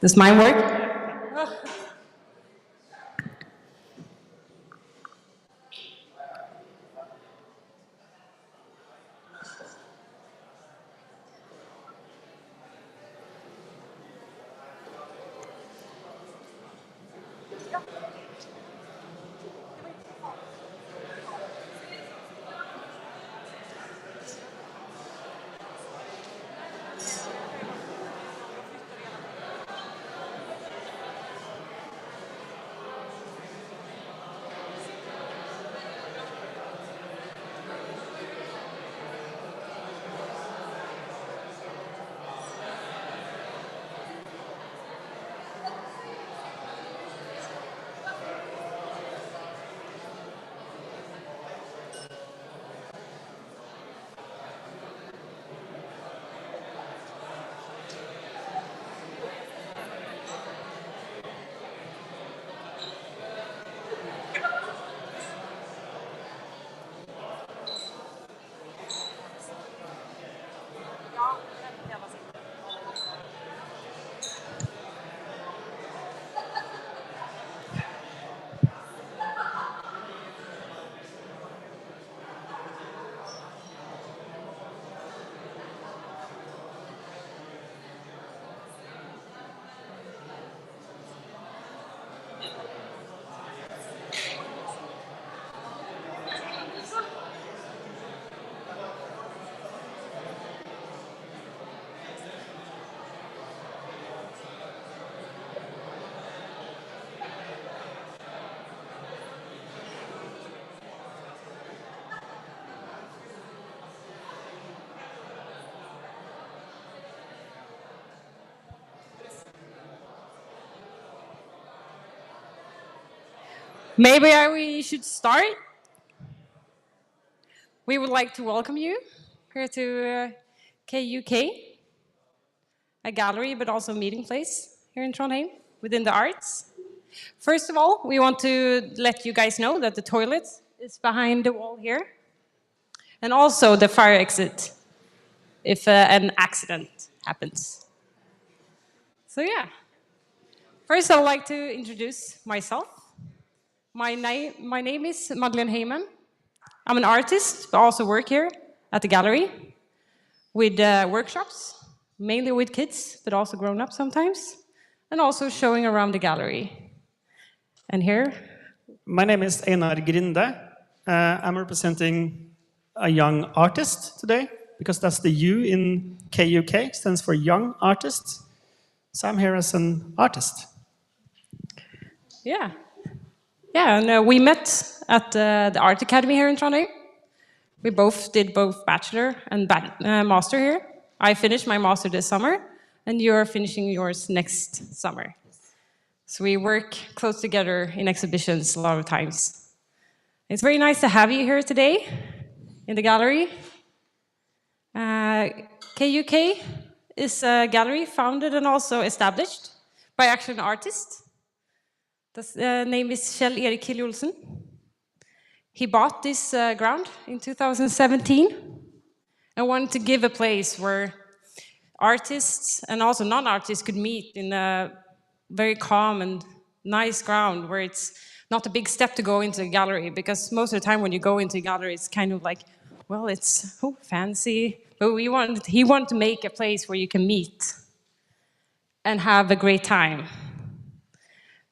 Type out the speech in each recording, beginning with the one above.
Does mine work? Maybe we should start. We would like to welcome you here to KUK, a gallery but also a meeting place here in Trondheim within the arts. First of all, we want to let you guys know that the toilet is behind the wall here, and also the fire exit if an accident happens. So yeah, first I would like to introduce myself. My name is Madeleine Heyman. I'm an artist, but also work here at the gallery with workshops, mainly with kids, but also grown-ups sometimes, and also showing around the gallery. And here? My name is Einar Grinde. I'm representing a young artist today, because that's the U in KUK, stands for Young Artist. So I'm here as an artist. Yeah. Yeah, and we met at the Art Academy here in Trondheim. We did both bachelor and master here. I finished my master this summer, and you're finishing yours next summer. So we work close together in exhibitions a lot of times. It's very nice to have you here today in the gallery. KUK is a gallery founded and also established by actually an artist. The name is Kjell Erik Kiljoolsen. He bought this ground in 2017 and wanted to give a place where artists and also non-artists could meet in a very calm and nice ground where it's not a big step to go into a gallery, because most of the time when you go into a gallery it's kind of like, well, it's fancy, but he wanted to make a place where you can meet and have a great time.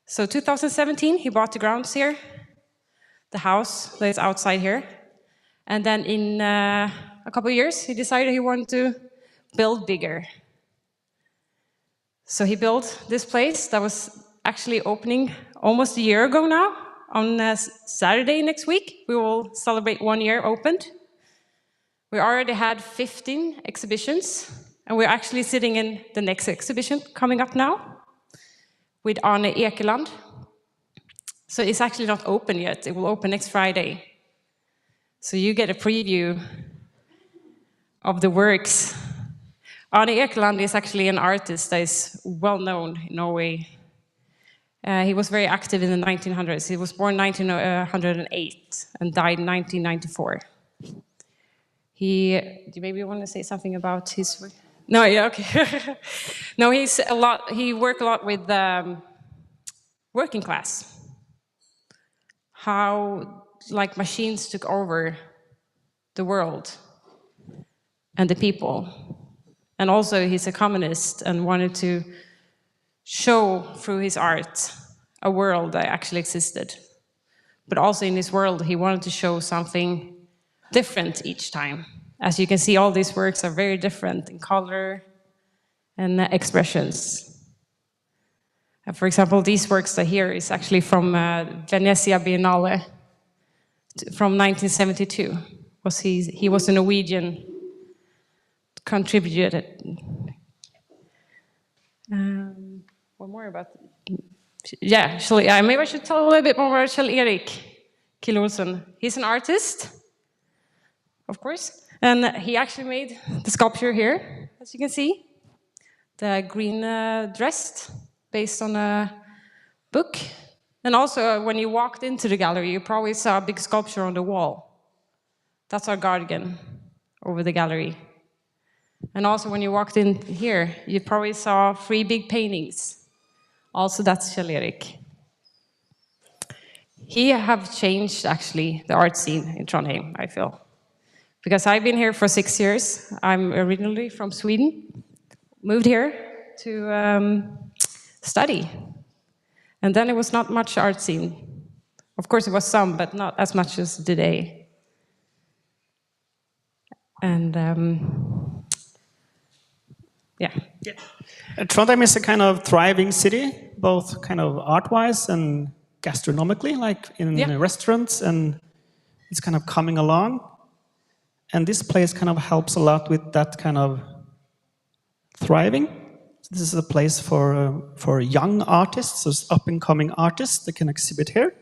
So 2017, he bought the grounds here, the house that is outside here. And then in a couple of years, he decided he wanted to build bigger. So he built this place that was actually opening almost a year ago now. On Saturday next week, we will celebrate 1 year opened. We already had 15 exhibitions, and we're actually sitting in the next exhibition coming up now, with Arne Ekeland. So it's actually not open yet. It will open next Friday. So you get a preview of the works. Arne Ekeland is actually an artist that is well known in Norway. He was very active in the 1900s. He was born 1908 and died in 1994. Do you maybe want to say something about his work? No, yeah, okay. No, he worked a lot with working class. How like machines took over the world and the people. And also he's a communist and wanted to show through his art a world that actually existed. But also in his world, he wanted to show something different each time. As you can see, all these works are very different in color and expressions. For example, these works that here is actually from Venezia Biennale from 1972. He was a Norwegian contributor. What more about? Yeah, maybe I should tell a little bit more about Kjell-Erik Kiel-Olsen. He's an artist, of course, and he actually made the sculpture here, as you can see, the green dress, based on a book. And also, when you walked into the gallery, you probably saw a big sculpture on the wall. That's our guardian over the gallery. And also, when you walked in here, you probably saw 3 big paintings. Also, that's Kjell-Erik. He have changed, actually, the art scene in Trondheim, I feel. Because I've been here for 6 years. I'm originally from Sweden. Moved here to study. And then it was not much art scene. Of course, it was some, but not as much as today. And yeah. Trondheim is a kind of thriving city, both kind of art-wise and gastronomically, like in restaurants, and it's kind of coming along. And this place kind of helps a lot with that kind of thriving. So this is a place for young artists, so up-and-coming artists that can exhibit here.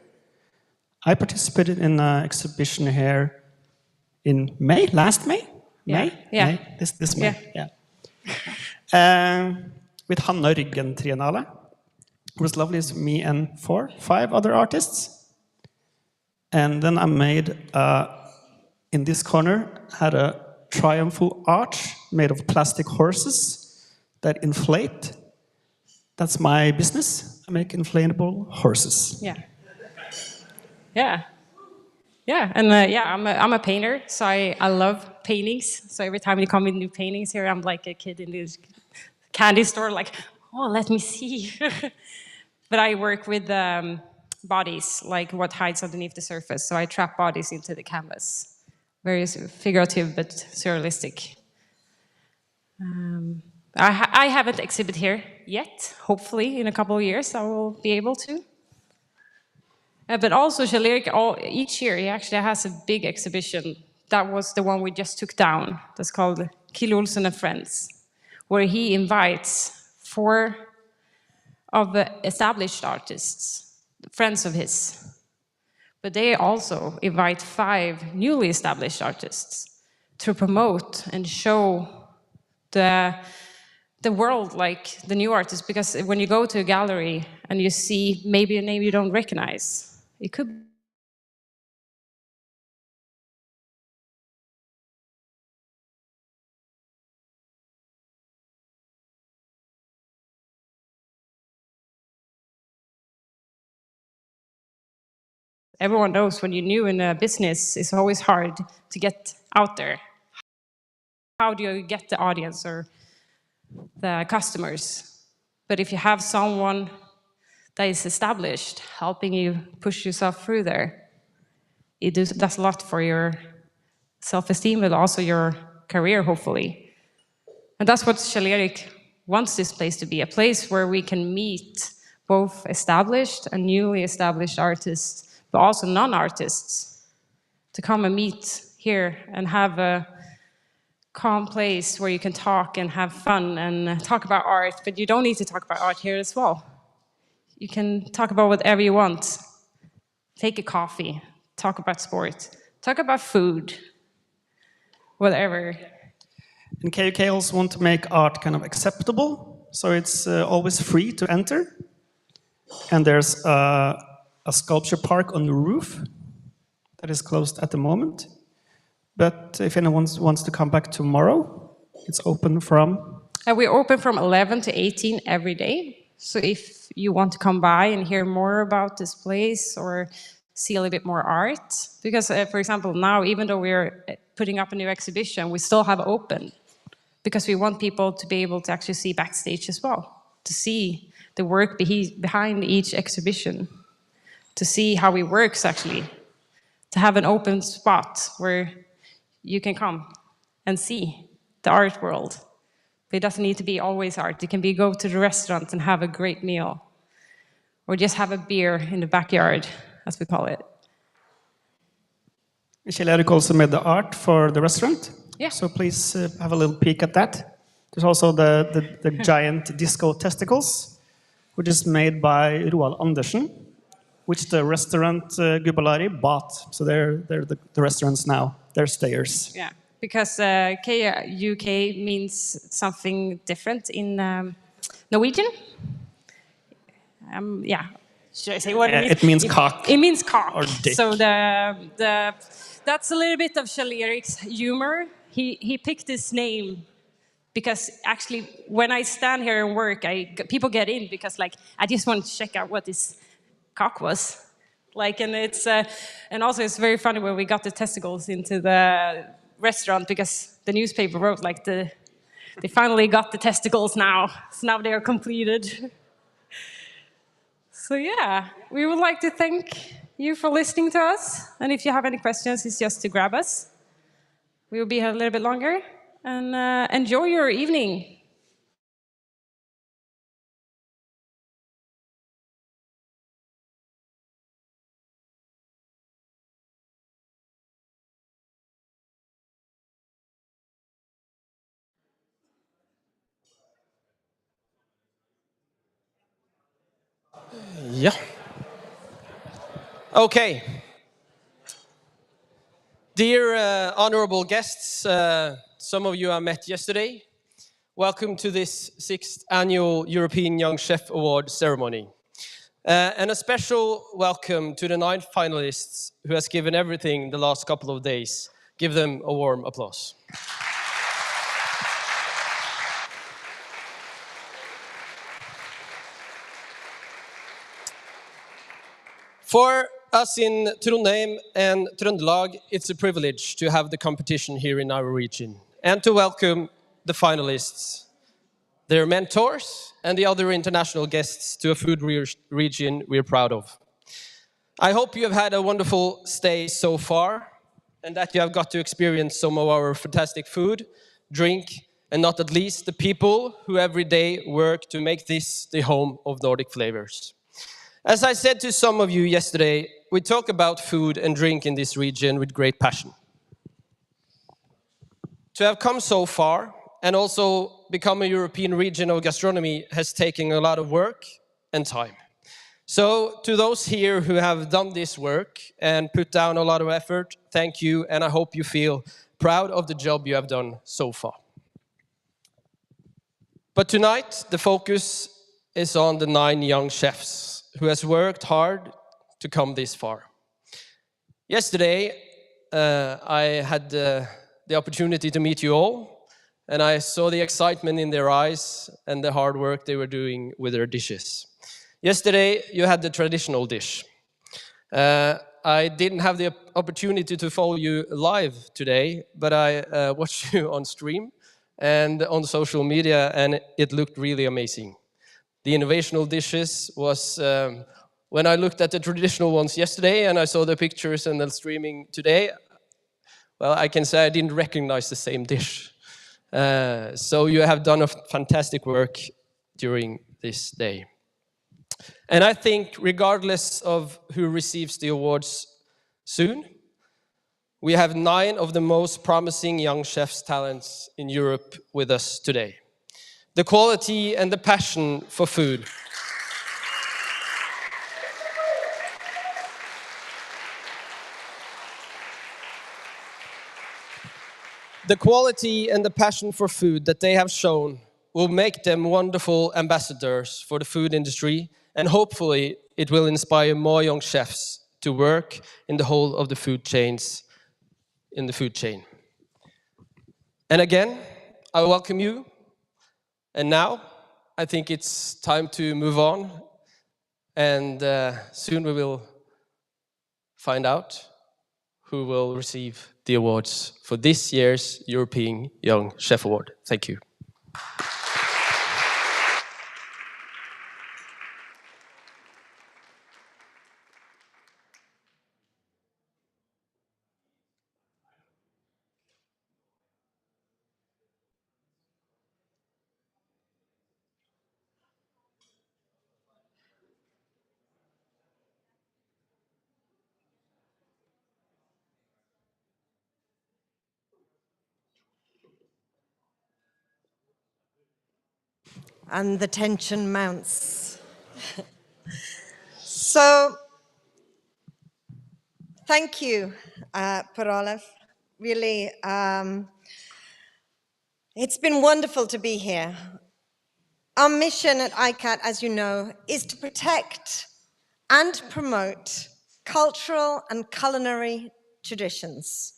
I participated in an exhibition here in May, last May? Yeah. May? Yeah. May? This May, yeah. With Hanna Ryggen Triennale. It was lovely. It's me and 5 other artists. And then I made, in this corner, had a triumphal arch made of plastic horses that inflate. That's my business. I make inflatable horses. Yeah. Yeah. Yeah, and I'm a painter, so I love paintings. So every time you come with new paintings here, I'm like a kid in this candy store, like, oh, let me see. But I work with bodies, like what hides underneath the surface. So I trap bodies into the canvas. Very figurative, but surrealistic. I haven't exhibited here yet. Hopefully, in a couple of years, I will be able to. But also, Kjell-Erik, each year, he actually has a big exhibition. That was the one we just took down. That's called Kiel-Olsen and Friends, where he invites 4 of the established artists, friends of his. But they also invite 5 newly established artists to promote and show the world, like the new artists. Because when you go to a gallery and you see maybe a name you don't recognize, it could everyone knows when you're new in a business, it's always hard to get out there. How do you get the audience or the customers? But if you have someone that is established, helping you push yourself through there, it does a lot for your self-esteem, but also your career, hopefully. And that's what Kjell-Erik wants this place to be, a place where we can meet both established and newly established artists, but also non-artists, to come and meet here and have a calm place where you can talk and have fun and talk about art, but you don't need to talk about art here as well. You can talk about whatever you want. Take a coffee, talk about sport, talk about food, whatever. And KUK also want to make art kind of acceptable, so it's always free to enter. And there's a sculpture park on the roof that is closed at the moment. But if anyone wants to come back tomorrow, It's open from? We're open from 11 to 18 every day. So if you want to come by and hear more about this place or see a little bit more art, because for example, now, even though we're putting up a new exhibition, we still have open because we want people to be able to actually see backstage as well, to see the work behind each exhibition, to see how it works actually, to have an open spot where you can come and see the art world. But it doesn't need to be always art. It can be go to the restaurant and have a great meal, or just have a beer in the backyard, as we call it. Kjell-Erik also made the art for the restaurant. Yeah. So please have a little peek at that. There's also the giant disco testicles, which is made by Roald Andersen, which the restaurant Gubalari bought. So they're the restaurants now. They're stayers. Yeah, because KUK means something different in Norwegian. Yeah. Should I say what it means? It means cock. It means cock. Or dick. So that's a little bit of Kjell-Erik's humor. He picked this name because actually when I stand here and work, people get in because like I just want to check out what this cock was. Like, and it's and also it's very funny when we got the testicles into the restaurant because the newspaper wrote like they finally got the testicles now, so now they are completed. So yeah, we would like to thank you for listening to us, and if you have any questions, it's just to grab us. We will be here a little bit longer, and enjoy your evening. Yeah. Okay. Dear honorable guests, some of you I met yesterday. Welcome to this 6th annual European Young Chef Award ceremony. And a special welcome to the 9 finalists who has given everything the last couple of days. Give them a warm applause. For us in Trondheim and Trøndelag, it's a privilege to have the competition here in our region and to welcome the finalists, their mentors, and the other international guests to a food region we're proud of. I hope you have had a wonderful stay so far and that you have got to experience some of our fantastic food, drink, and not at least the people who every day work to make this the home of Nordic flavors. As I said to some of you yesterday, we talk about food and drink in this region with great passion. To have come so far and also become a European region of gastronomy has taken a lot of work and time. So to those here who have done this work and put down a lot of effort, thank you, and I hope you feel proud of the job you have done so far. But tonight, the focus is on the 9 young chefs who has worked hard to come this far. Yesterday, I had the opportunity to meet you all, and I saw the excitement in their eyes and the hard work they were doing with their dishes. Yesterday, you had the traditional dish. I didn't have the opportunity to follow you live today, but I watched you on stream and on social media, and it looked really amazing. The innovational dishes was, when I looked at the traditional ones yesterday and I saw the pictures and the streaming today, well, I can say I didn't recognize the same dish. So you have done a fantastic work during this day. And I think regardless of who receives the awards soon, we have 9 of the most promising young chefs' talents in Europe with us today. The quality and the passion for food. The quality and the passion for food that they have shown will make them wonderful ambassadors for the food industry, and hopefully it will inspire more young chefs to work in the whole of the food chains, in the food chain. And again, I welcome you. And now, I think it's time to move on. And soon we will find out who will receive the awards for this year's European Young Chef Award. Thank you. And the tension mounts. So, thank you, Per-Olof. Really, it's been wonderful to be here. Our mission at IGCAT, as you know, is to protect and promote cultural and culinary traditions.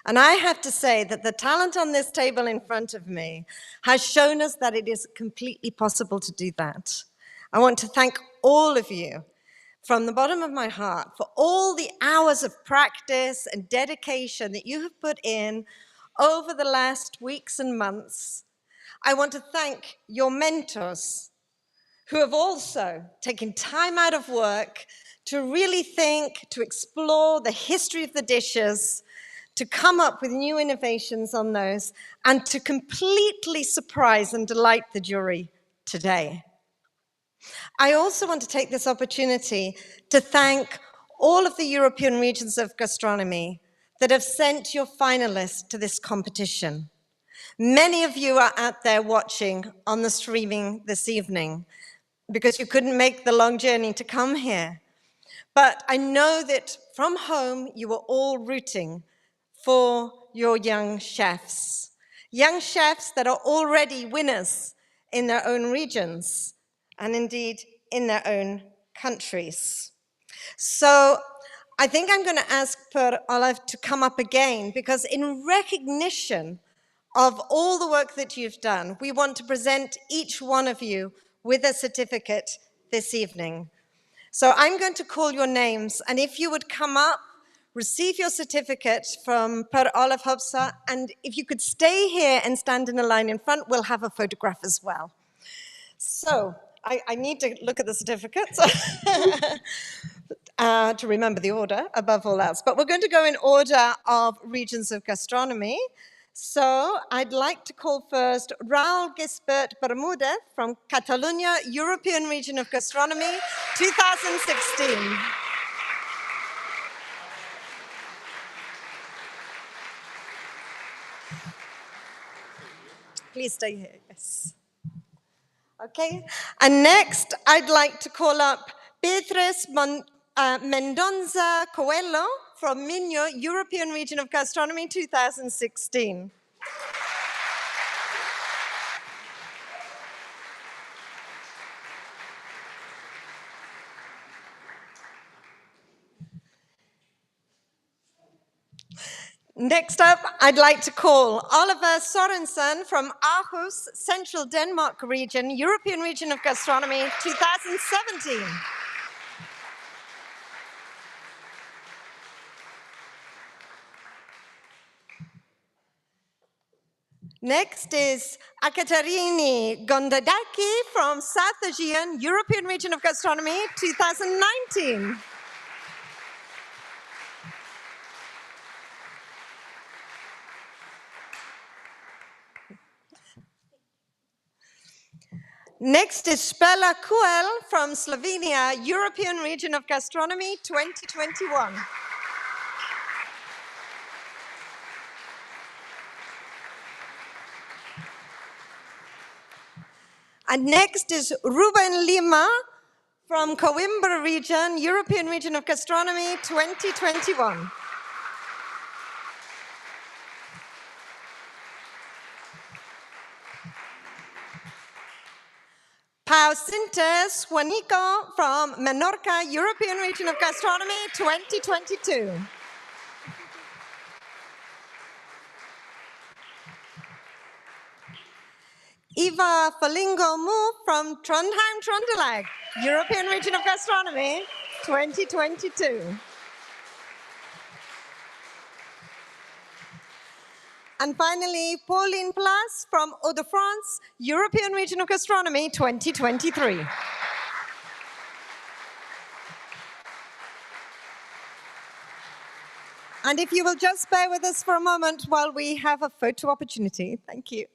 And I have to say that the talent on this table in front of me has shown us that it is completely possible to do that. I want to thank all of you from the bottom of my heart for all the hours of practice and dedication that you have put in over the last weeks and months. I want to thank your mentors who have also taken time out of work to really think, to explore the history of the dishes, to come up with new innovations on those, and to completely surprise and delight the jury today. I also want to take this opportunity to thank all of the European regions of gastronomy that have sent your finalists to this competition. Many of you are out there watching on the streaming this evening because you couldn't make the long journey to come here. But I know that from home you were all rooting for your young chefs that are already winners in their own regions and indeed in their own countries. So I think I'm going to ask Per-Olof to come up again because in recognition of all the work that you've done, we want to present each one of you with a certificate this evening. So I'm going to call your names, and if you would come up, receive your certificate from Per-Olof Hobsa, and if you could stay here and stand in a line in front, we'll have a photograph as well. So I need to look at the certificates to remember the order above all else. But we're going to go in order of regions of gastronomy. So I'd like to call first Raul Gisbert Bermudez from Catalonia, European Region of Gastronomy, 2016. Please stay here, yes. Okay, and next I'd like to call up Beatriz Mendonza Coelho from Minho, European Region of Gastronomy, 2016. Next up, I'd like to call Oliver Sorensen from Aarhus, Central Denmark Region, European Region of Gastronomy, 2017. Next is Akaterini Gondadaki from South Aegean, European Region of Gastronomy, 2019. Next is Spela Kuel from Slovenia, European Region of Gastronomy, 2021. And next is Ruben Lima from Coimbra Region, European Region of Gastronomy, 2021. Pau Sintes Juanico from Menorca, European Region of Gastronomy, 2022. Eva Falingo-Mu from Trondheim-Trøndelag, European Region of Gastronomy 2022. And finally, Pauline Plas from Hauts-de-France, European Region of Gastronomy 2023. And if you will just bear with us for a moment while we have a photo opportunity. Thank you.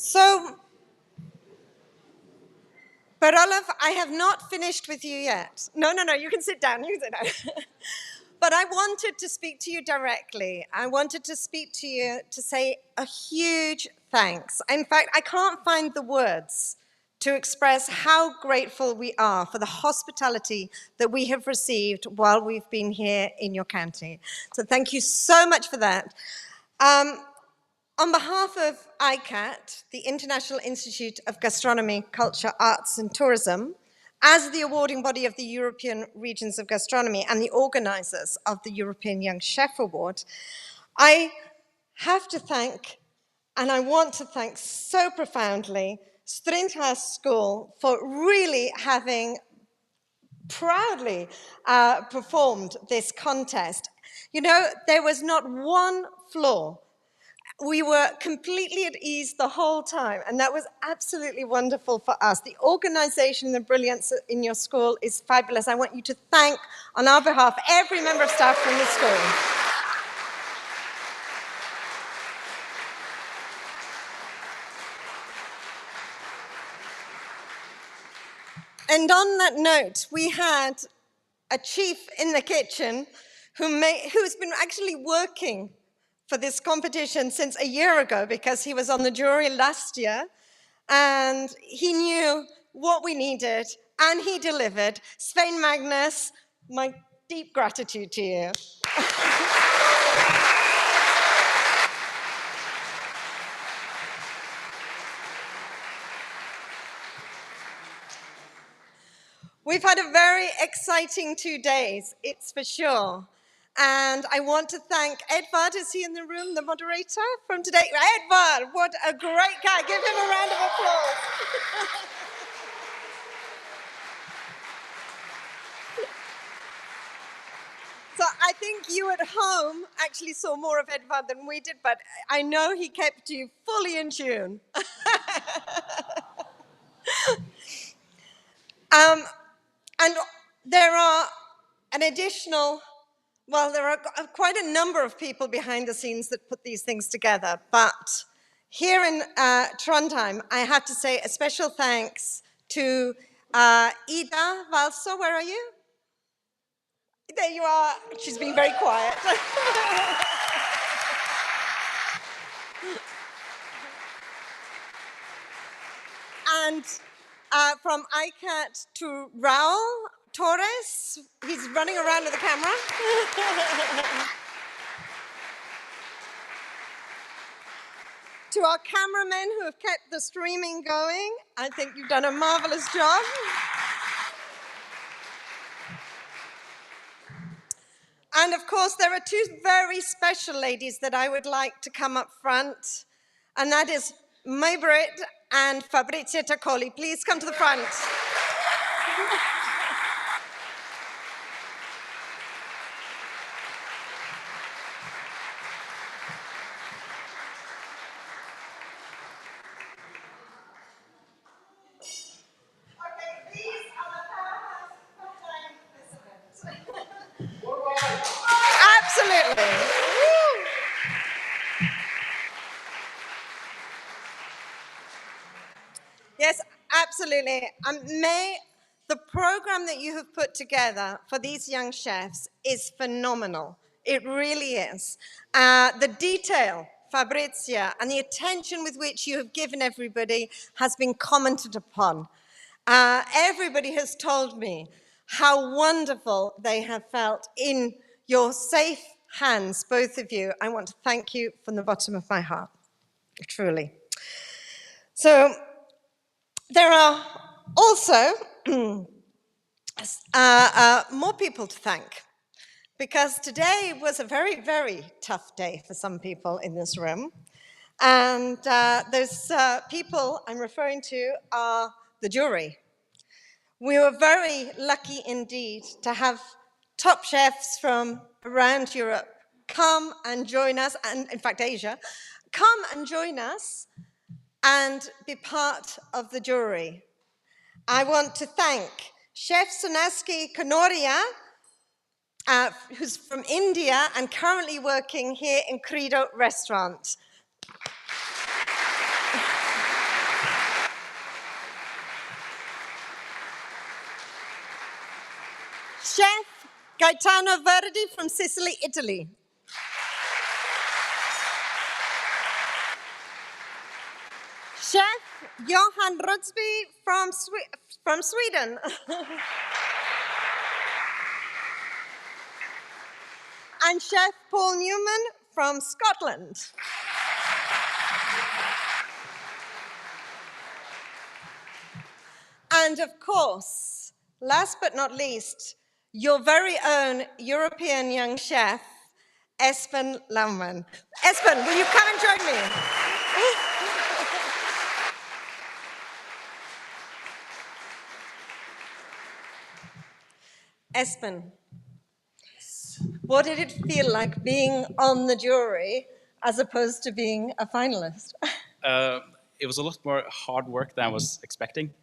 So, Parolav, I have not finished with you yet. No, you can sit down, you can sit down. But I wanted to speak to you directly. I wanted to speak to you to say a huge thanks. In fact, I can't find the words to express how grateful we are for the hospitality that we have received while we've been here in your county. So thank you so much for that. On behalf of IGCAT, the International Institute of Gastronomy, Culture, Arts and Tourism, as the awarding body of the European Regions of Gastronomy and the organizers of the European Young Chef Award, I have to thank, and I want to thank so profoundly, Strindhus School for really having proudly performed this contest. You know, there was not one flaw. We were completely at ease the whole time, and that was absolutely wonderful for us. The organization, the brilliance in your school is fabulous. I want you to thank, on our behalf, every member of staff from the school. And on that note, we had a chief in the kitchen who's been actually working for this competition since a year ago because he was on the jury last year and he knew what we needed and he delivered. Svein Magnus, my deep gratitude to you. We've had a very exciting 2 days, it's for sure. And I want to thank Edvard, is he in the room, the moderator from today? Edvard, what a great guy. Give him a round of applause. So I think you at home actually saw more of Edvard than we did, but I know he kept you fully in tune. And there are an additional, well, there are quite a number of people behind the scenes that put these things together, but here in Trondheim, I have to say a special thanks to Ida Valso. Where are you? There you are. She's being very quiet. And from IGCAT to Raul Torres, he's running around with the camera. To our cameramen who have kept the streaming going, I think you've done a marvelous job. And of course, there are two very special ladies that I would like to come up front, and that is May-Britt and Fabrizia Taccoli. Please come to the front. Absolutely. absolutely. The program that you have put together for these young chefs is phenomenal. It really is. The detail, Fabrizia, and the attention with which you have given everybody has been commented upon. Everybody has told me how wonderful they have felt in your safe hands, both of you. I want to thank you from the bottom of my heart, truly. So there are also more people to thank, because today was a very, very tough day for some people in this room. And those people I'm referring to are the jury. We were very lucky indeed to have top chefs from around Europe come and join us, and in fact Asia, come and join us and be part of the jury. I want to thank Chef Sunaski Kanoria, who's from India and currently working here in Credo Restaurant. Chef Gaetano Verdi from Sicily, Italy. Chef Johan Rudsby from Sweden. And Chef Paul Newman from Scotland. And of course, last but not least, your very own European young chef, Espen Laumann. Espen, will you come and join me? Espen, what did it feel like being on the jury as opposed to being a finalist? It was a lot more hard work than I was expecting.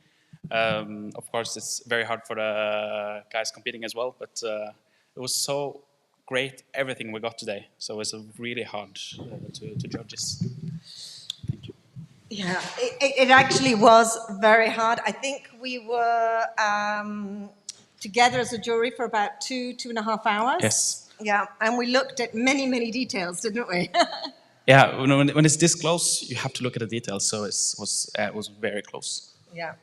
Of course, it's very hard for the guys competing as well, but it was so great, everything we got today. So it was really hard to judge this. Thank you. Yeah, it actually was very hard. I think we were together as a jury for about 2.5 hours. Yes. Yeah, and we looked at many, many details, didn't we? Yeah, when it's this close, you have to look at the details. So it was very close. Yeah.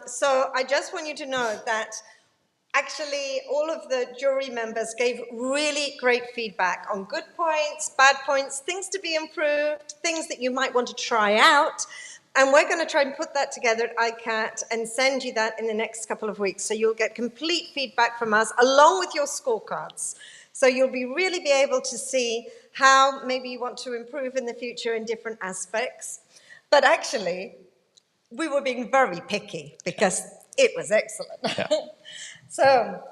So I just want you to know that actually all of the jury members gave really great feedback on good points, bad points, things to be improved, things that you might want to try out. And we're going to try and put that together at IGCAT and send you that in the next couple of weeks. So you'll get complete feedback from us along with your scorecards. So you'll really be able to see how maybe you want to improve in the future in different aspects. But actually, we were being very picky because it was excellent. Yeah. So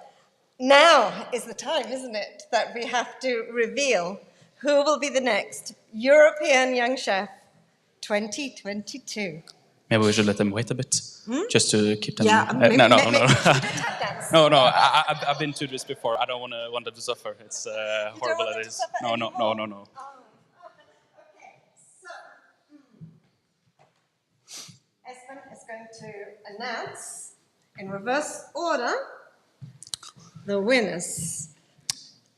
now is the time, isn't it, that we have to reveal who will be the next European Young Chef 2022. Maybe we should let them wait a bit, just to keep them. Yeah, maybe, no. No. I've been through this before. I don't want them to suffer. It's horrible as it is. No. Okay, so Espen is going to announce in reverse order the winners.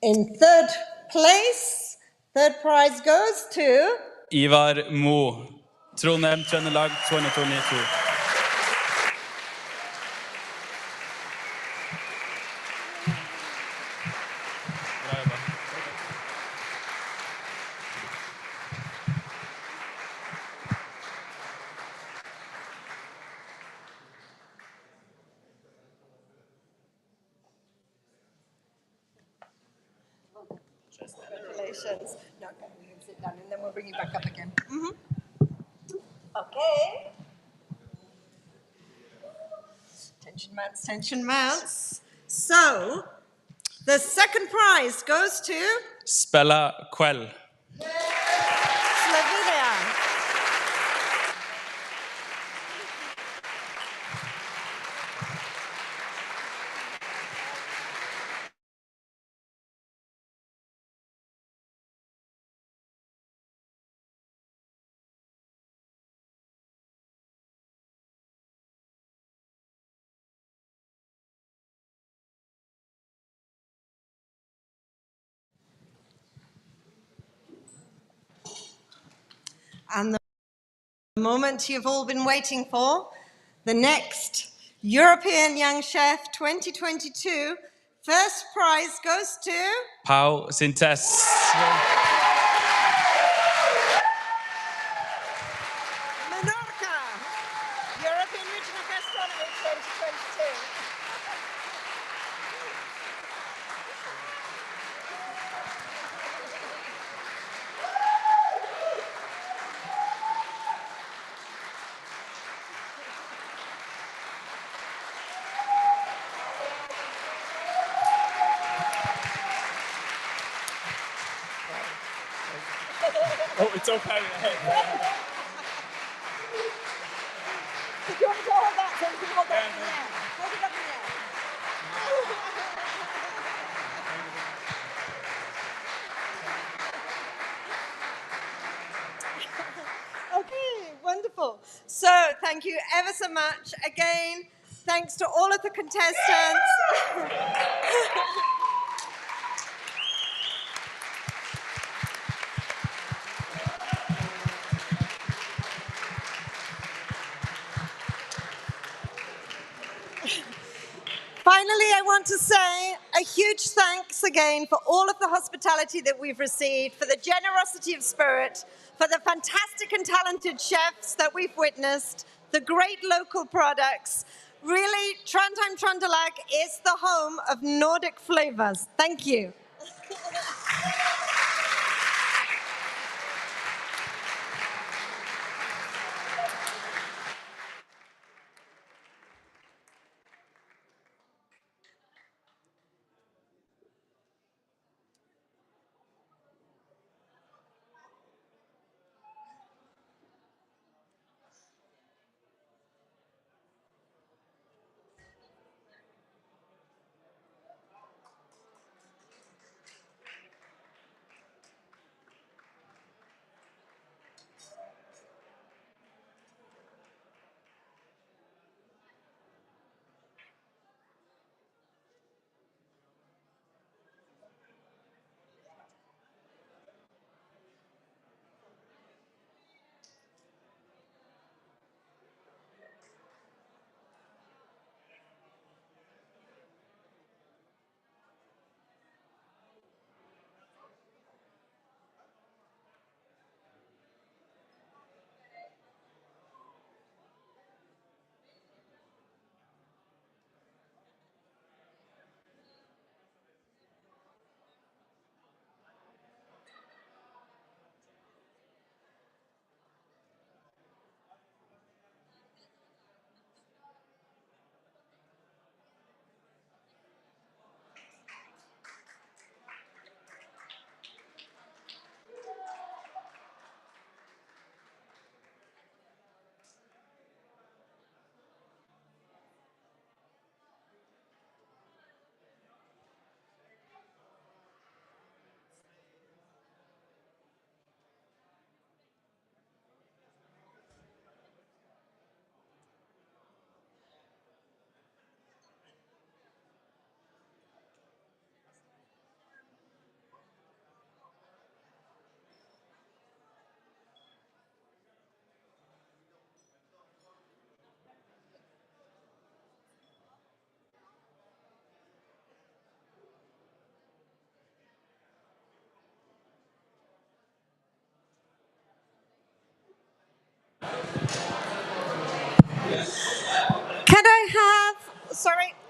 In third place, third prize goes to Ivar Mo, Trondheim-Trøndelag 2022. Congratulations. No, you can sit down and then we'll bring you back up again. Okay. Tension mounts. So, the second prize goes to Spela Kveld. Slovenia. moment you've all been waiting for. The next European Young Chef 2022 first prize goes to Pau Sintes. Menorca, European Region of Gastronomy 2022. Oh, it's okay. Do you want me to hold that so you can hold that in the air? Hold it up in the air. Okay, wonderful. So thank you ever so much. Again, thanks to all of the contestants. Finally, I want to say a huge thanks again for all of the hospitality that we've received, for the generosity of spirit, for the fantastic and talented chefs that we've witnessed, the great local products. Really, Trondheim-Trøndelag is the home of Nordic flavors. Thank you.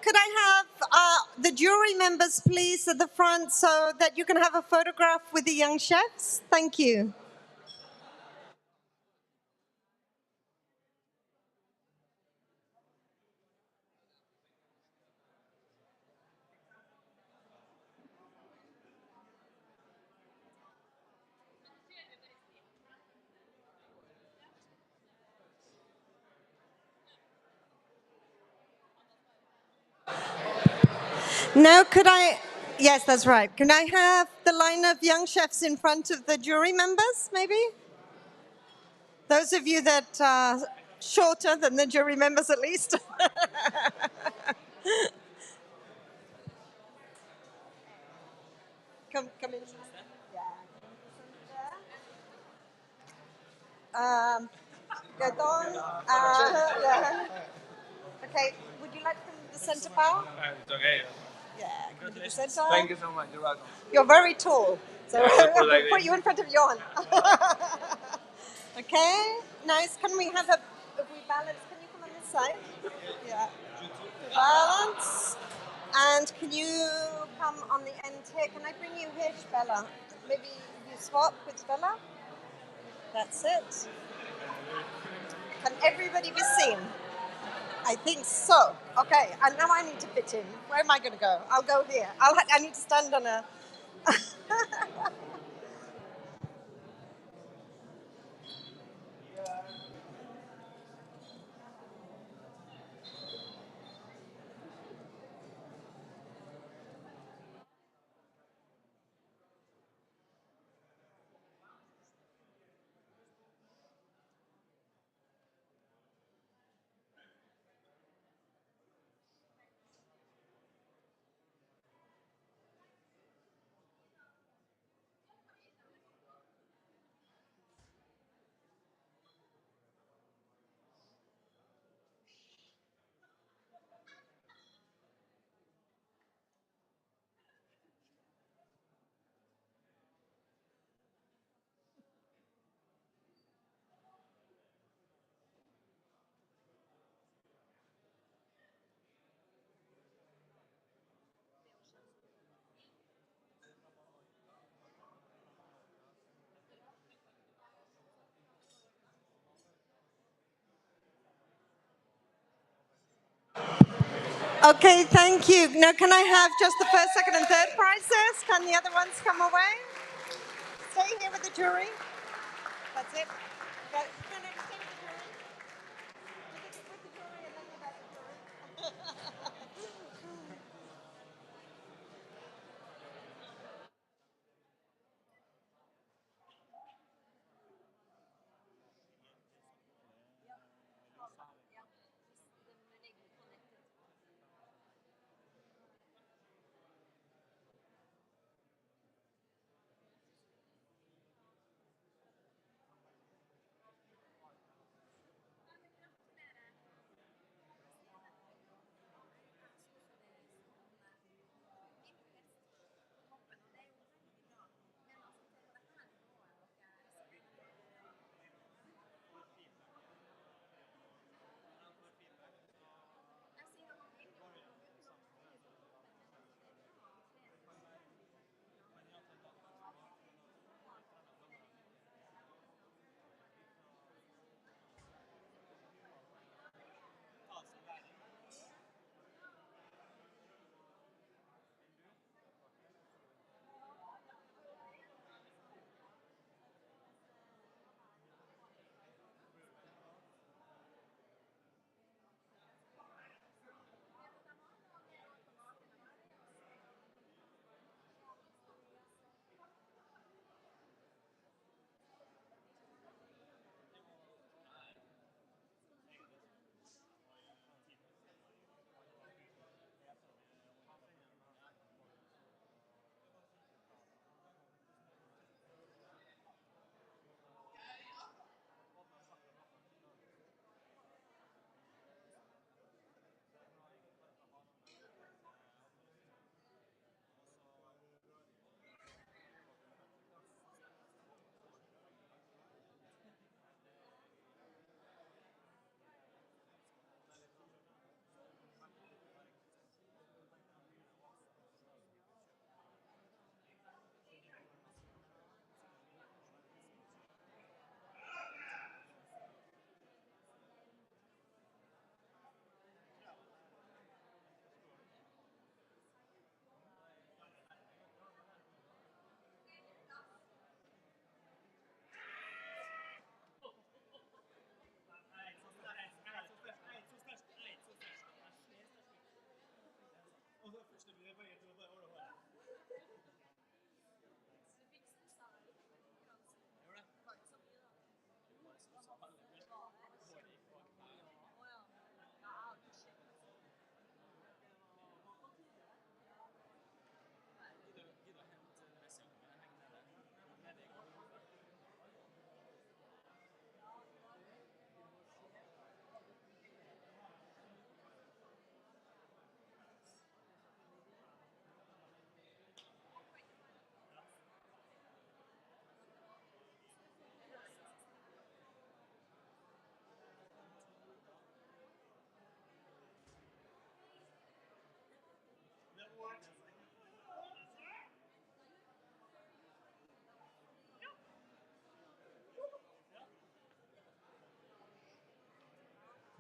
Could I have the jury members, please, at the front so that you can have a photograph with the young chefs? Thank you. Now, could I, yes, that's right. Can I have the line of young chefs in front of the jury members, maybe? Those of you that are shorter than the jury members, at least. Come in. Yeah. Pardon. Yeah. Okay, would you like to come to the center bow? It's okay. Yeah, come to the center. Thank you so much. You're welcome. You're very tall, so put it we'll like put this. you in front of Johan. Okay, nice. Can we have a, if we balance, can you come on this side? Yeah. Balance. And can you come on the end here? Can I bring you here, Bella? Maybe you swap with Bella? That's it. Can everybody be seen? I think so. Okay, and now I need to fit in. Where am I going to go? I'll go here. I need to stand on a... Okay, thank you. Now, can I have just the first, second, and third prizes? Can the other ones come away? Stay here with the jury. That's it. No, no, stay with the jury. With the jury and then without the jury.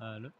Allô?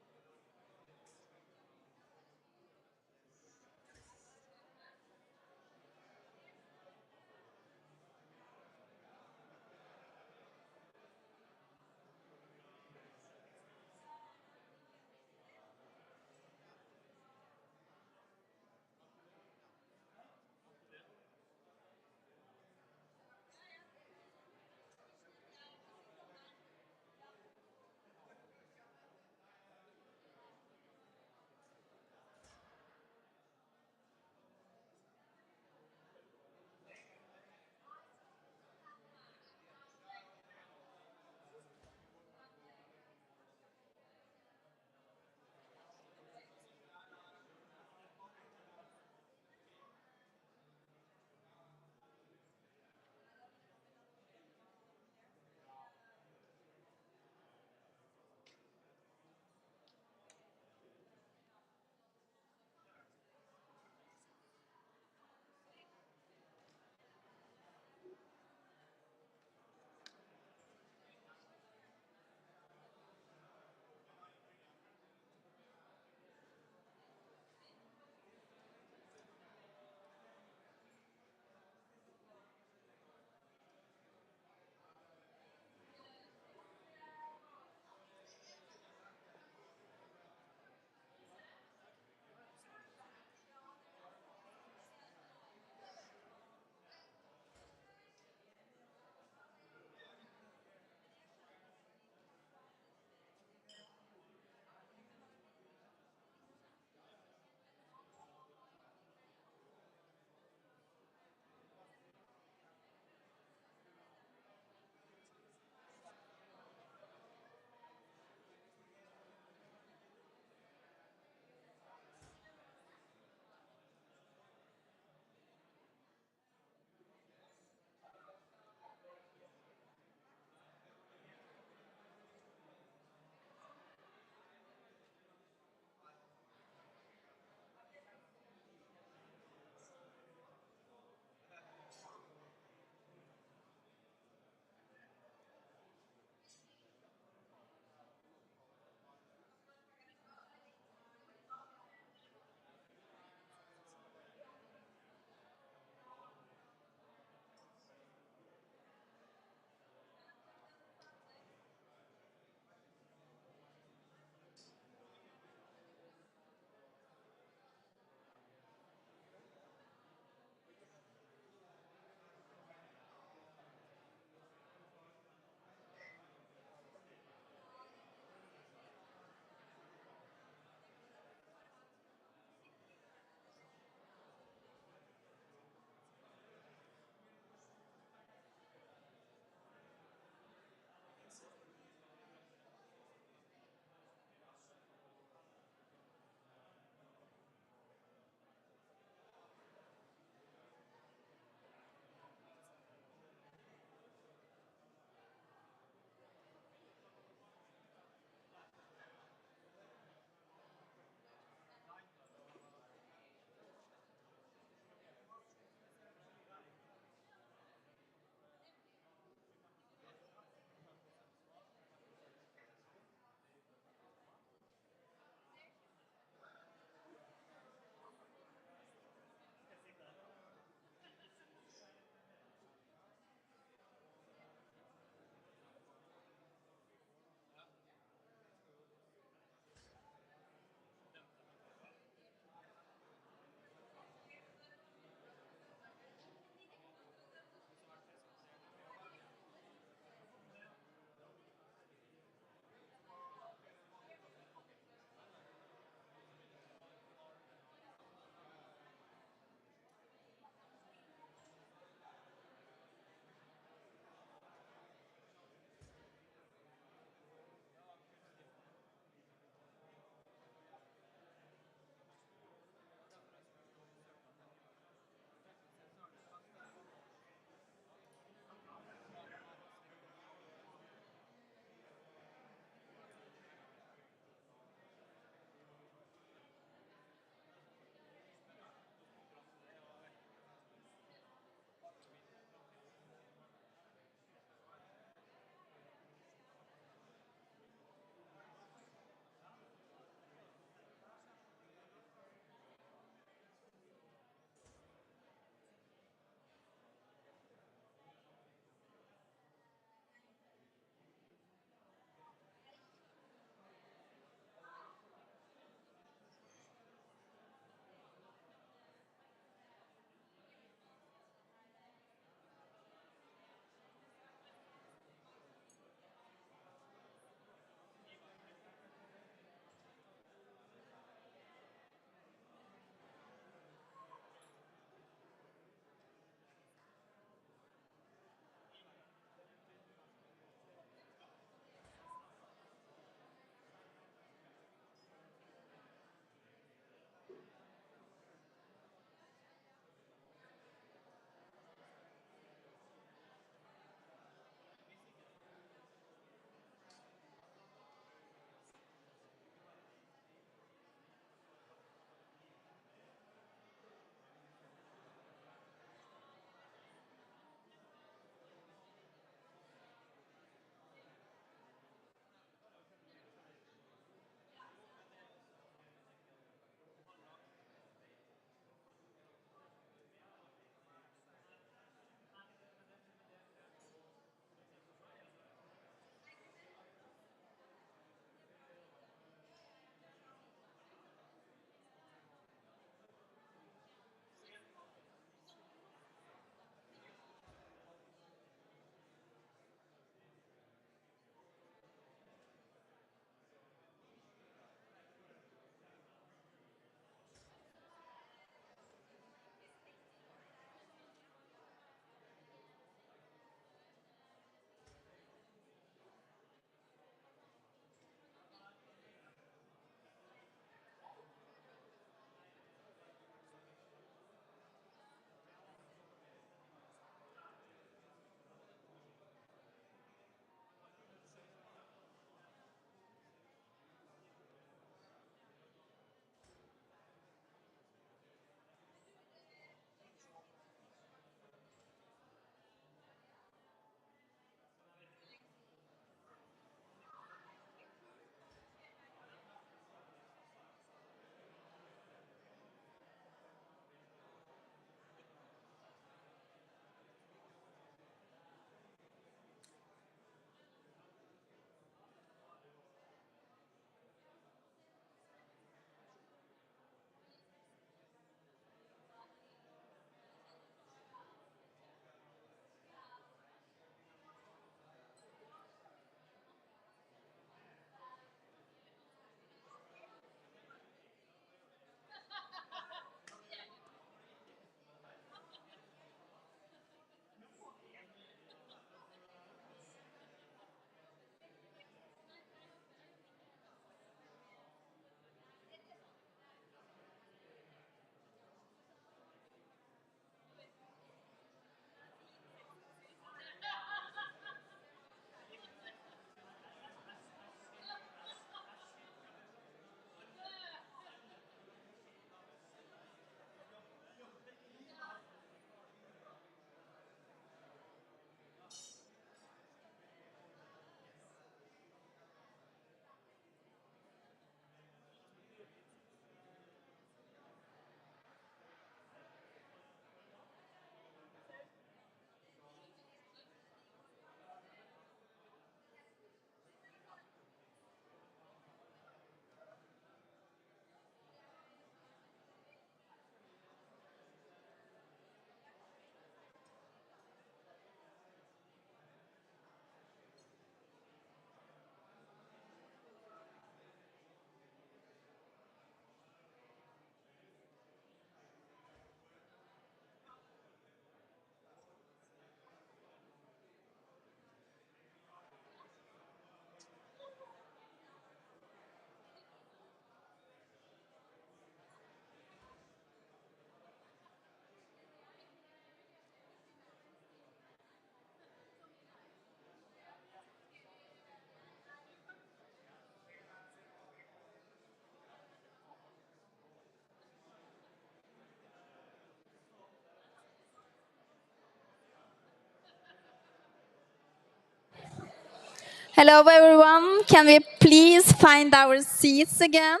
Hello everyone, can we please find our seats again?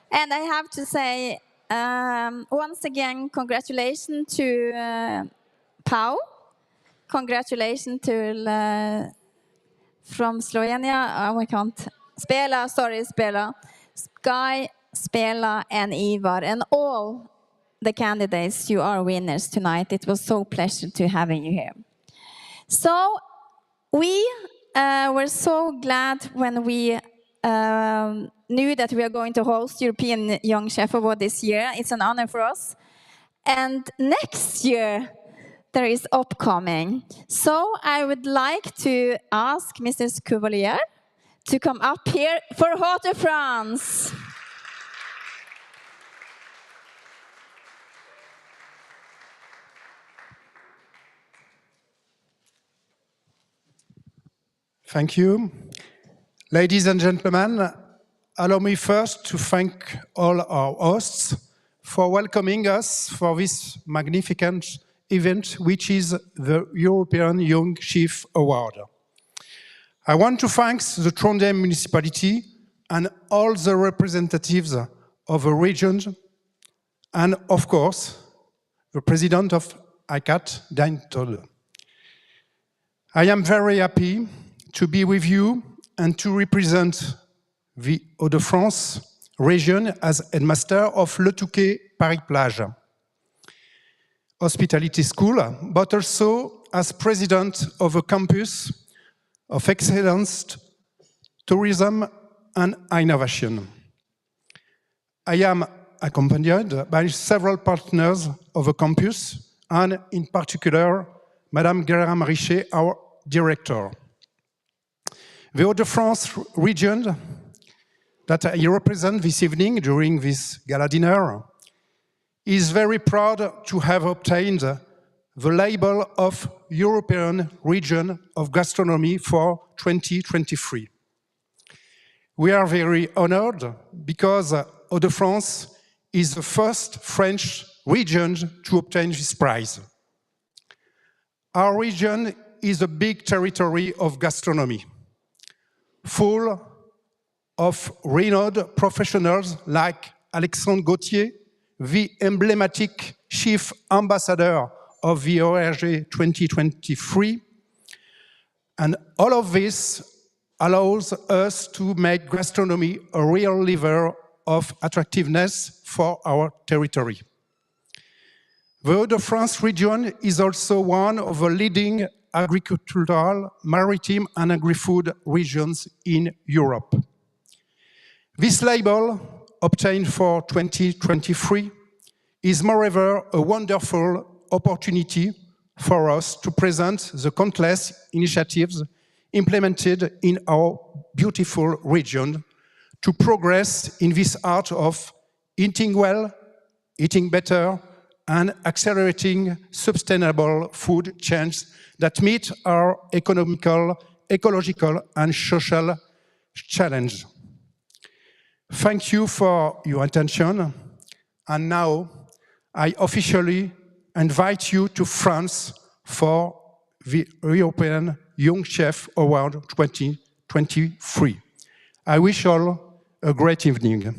And I have to say, once again, congratulations to Pau. Congratulations to from Slovenia, oh, I can't. Spela, sorry, Spela. Sky, Spela, and Ivar, and all the candidates, you are winners tonight. It was so pleasure to having you here. So, we were so glad when we knew that we are going to host European Young Chef Award this year. It's an honor for us. And next year, there is upcoming. So I would like to ask Mrs. Couvalier to come up here for Hors de France. Thank you. Ladies and gentlemen, allow me first to thank all our hosts for welcoming us for this magnificent event, which is the European Young Chef Award. I want to thank the Trondheim municipality and all the representatives of the region, and of course, the president of IGCAT, Dan Todd. I am very happy to be with you and to represent the Hauts-de-France region as headmaster of Le Touquet Paris-Plage Hospitality School, but also as president of a campus of excellence, tourism and innovation. I am accompanied by several partners of the campus and in particular, Madame Guerra-Marichet, our director. The Hauts-de-France region that I represent this evening during this gala dinner is very proud to have obtained the label of European Region of Gastronomy for 2023. We are very honored because Hauts-de-France is the first French region to obtain this prize. Our region is a big territory of gastronomy, full of renowned professionals like Alexandre Gauthier, the emblematic chief ambassador of the ORG 2023. And all of this allows us to make gastronomy a real lever of attractiveness for our territory. The Hauts-de-France region is also one of the leading agricultural, maritime and agri-food regions in Europe. This label, obtained for 2023, is moreover a wonderful opportunity for us to present the countless initiatives implemented in our beautiful region to progress in this art of eating well, eating better, and accelerating sustainable food chains that meet our economical, ecological, and social challenge. Thank you for your attention. And now, I officially invite you to France for the European Young Chef Award 2023. I wish all a great evening.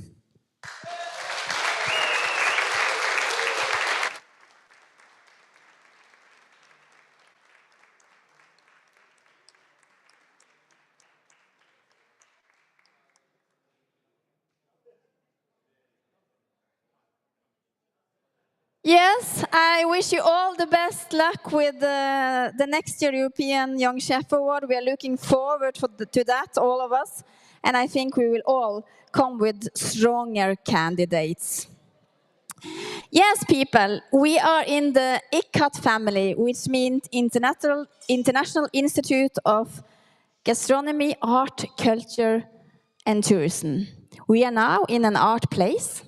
Yes, I wish you all the best luck with the next European Young Chef Award. We are looking forward to that, all of us. And I think we will all come with stronger candidates. Yes, people, we are in the IGCAT family, which means International Institute of Gastronomy, Art, Culture and Tourism. We are now in an art place.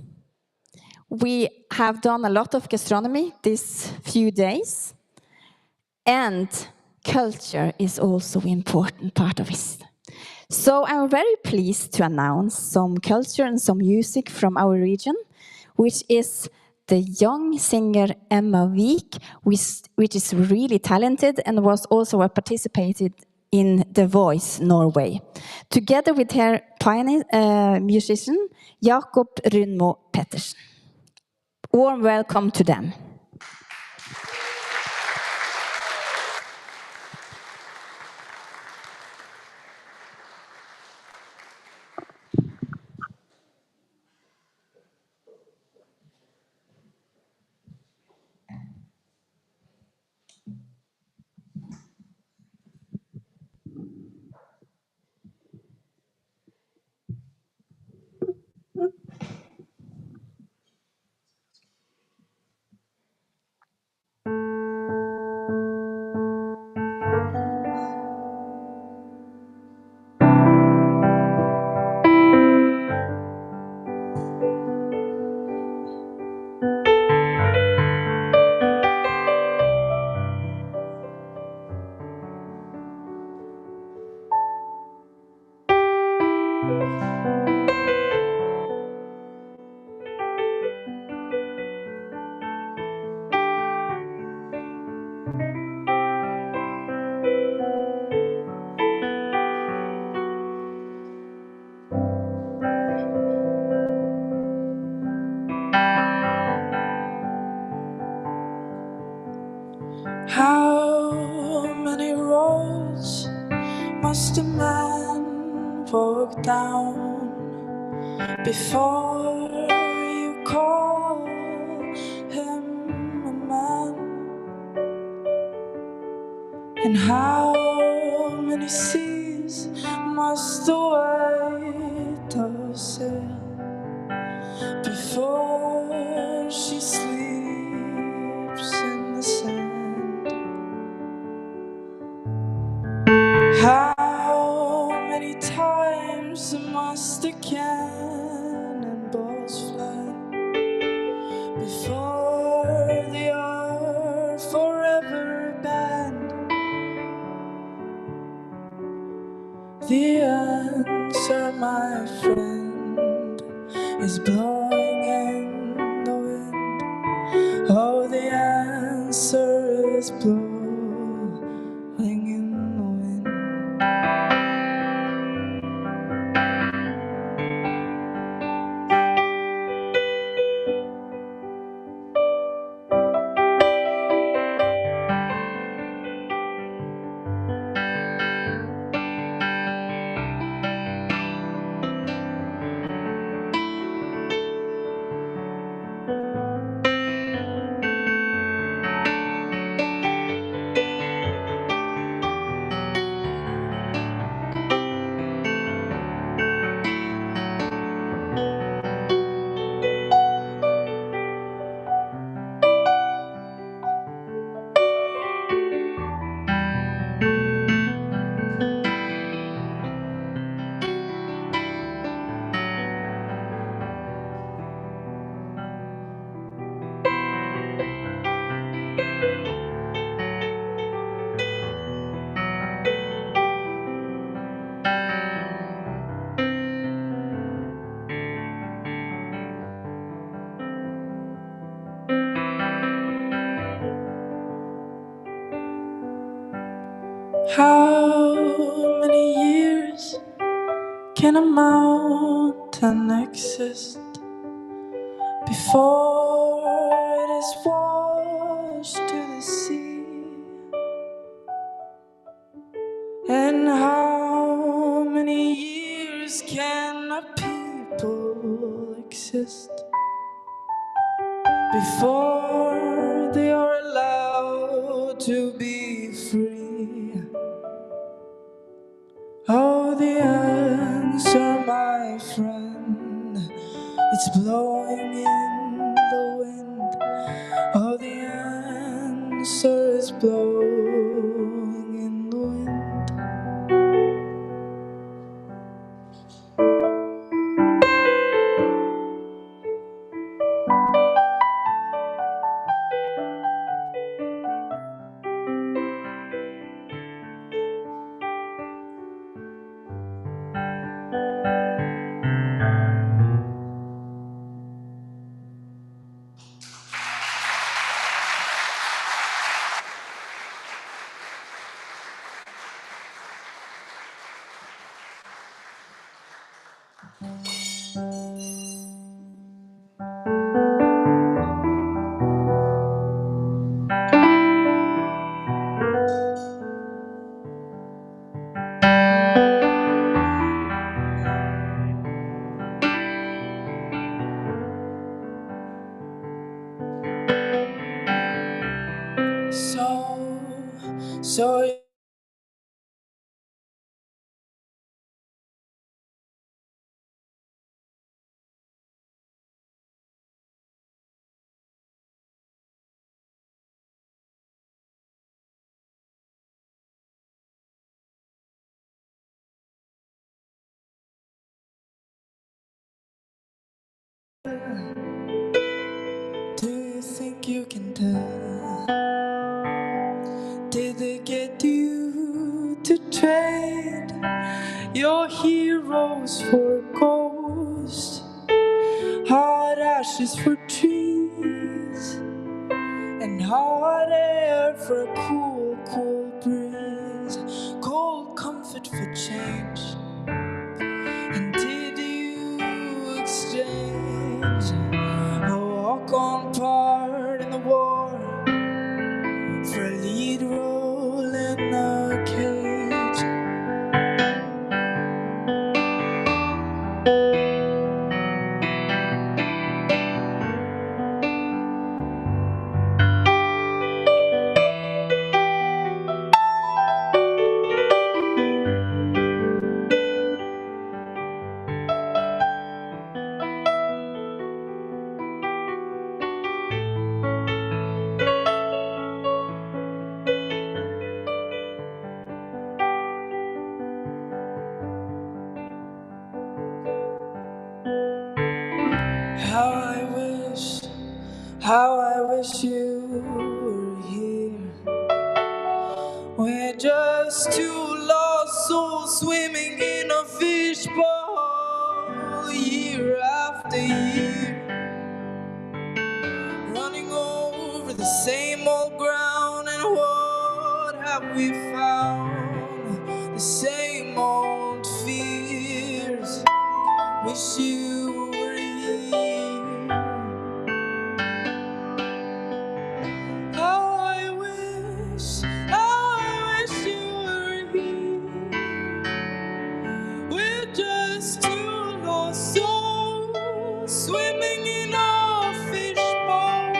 We have done a lot of gastronomy these few days, and culture is also an important part of it. So I'm very pleased to announce some culture and some music from our region, which is the young singer Emma Wiik, which is really talented and was also participated in The Voice Norway, together with her pioneer musician Jakob Rundmo Pettersen. Warm welcome to them. How many roads must a man walk down before you call him a man? And how many seas must the white dove sail before she sleeps in the sand? How many times must the cannonballs fly before they are forever banned? The answer, my friend, is blowing in the wind. Oh, the answer is blowing in the wind. How many years can a mountain exist before it is washed to the sea? And how many years can a people exist before they are allowed to be free? Oh, the answer, my friend, it's blowing in the wind. Oh, the answer is blowing in the wind. So do you think you can tell? Did they get you to trade your heroes for ghosts, hot ashes for trees, and hot air for a cool, cool breeze, cold comfort for change? And did you exchange a walk-on part in the war for a lead role in a cage? How I wish you were here. We're just two lost souls swimming in a fishbowl, year after year, running over the same old ground. And what have we found? The same old fears. Wish you were here. How I wish you were here. We're just two lost souls swimming in a fishbowl,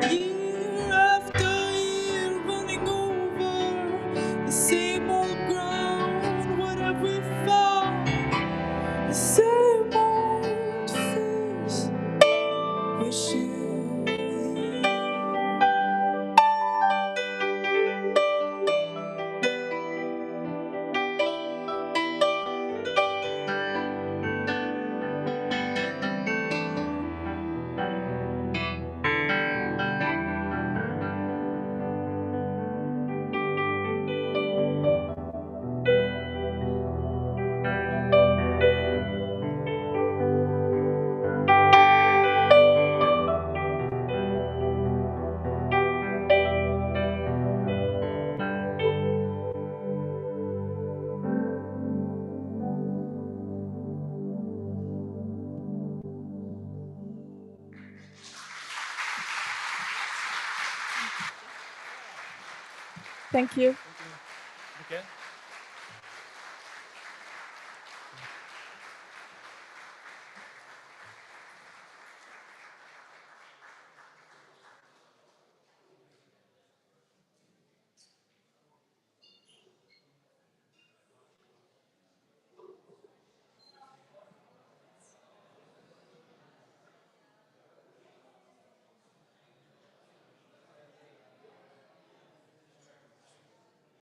year after year, running over the same old ground. What have we found? The same old fears. Wish you were here. Thank you.